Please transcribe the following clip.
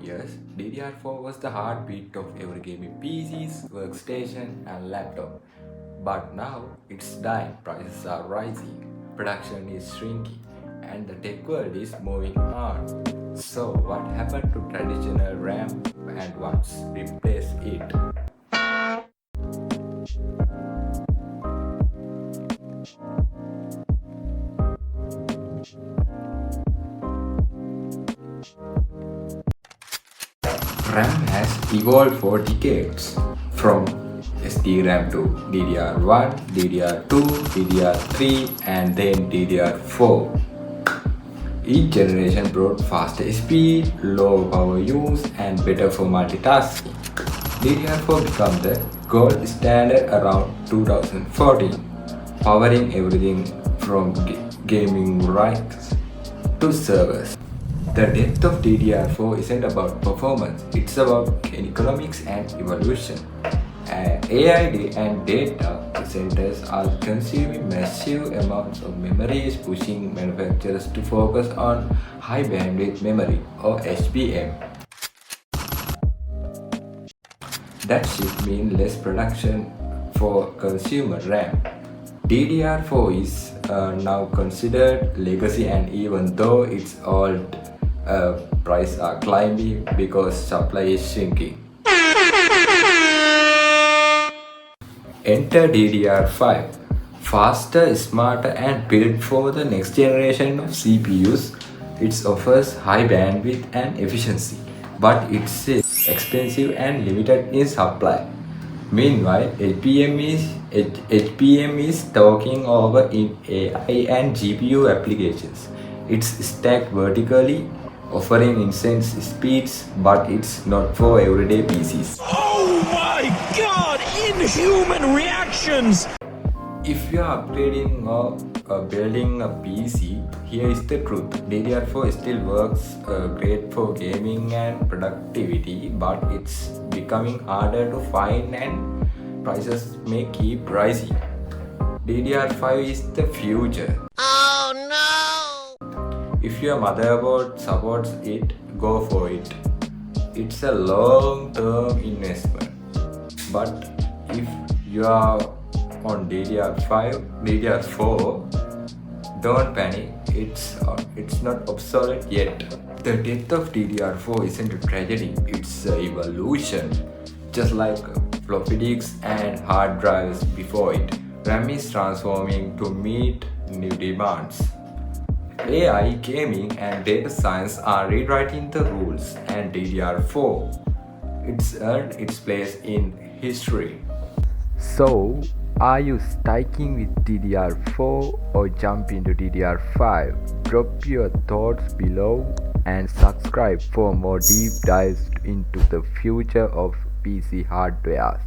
years, DDR4 was the heartbeat of every gaming PCs, workstation and laptop. But now it's dying, prices are rising, production is shrinking, and the tech world is moving on. So what happened to traditional RAM and what's replaced it? RAM has evolved for decades, from SDRAM to DDR1, DDR2, DDR3 and then DDR4. Each generation brought faster speed, low power use and better for multitasking. DDR4 became the gold standard around 2014, powering everything from gaming rights to servers. The death of DDR4 isn't about performance, it's about economics and evolution. AI and data centers are consuming massive amounts of memories, pushing manufacturers to focus on high bandwidth memory or HBM. That shift means less production for consumer RAM. DDR4 is now considered legacy, and even though its old price are climbing because supply is shrinking. Enter DDR5, faster, smarter and built for the next generation of CPUs. It offers high bandwidth and efficiency, but it's expensive and limited in supply. Meanwhile, HBM is taking over in AI and GPU applications. It's stacked vertically, offering insane speeds, but it's not for everyday PCs. Oh my god! Inhuman reactions! If you are upgrading or building a PC, here is the truth. DDR4 still works great for gaming and productivity, but it's becoming harder to find and prices may keep rising. DDR5 is the future. Oh no! If your motherboard supports it, go for it. It's a long-term investment. But if you are on DDR4, don't panic. It's not obsolete yet. The death of DDR4 isn't a tragedy, it's an evolution. Just like floppy disks and hard drives before it, RAM is transforming to meet new demands. AI, gaming and data science are rewriting the rules, and DDR4 it's earned its place in history. So, are you sticking with DDR4 or jump into DDR5? Drop your thoughts below and subscribe for more deep dives into the future of PC hardware.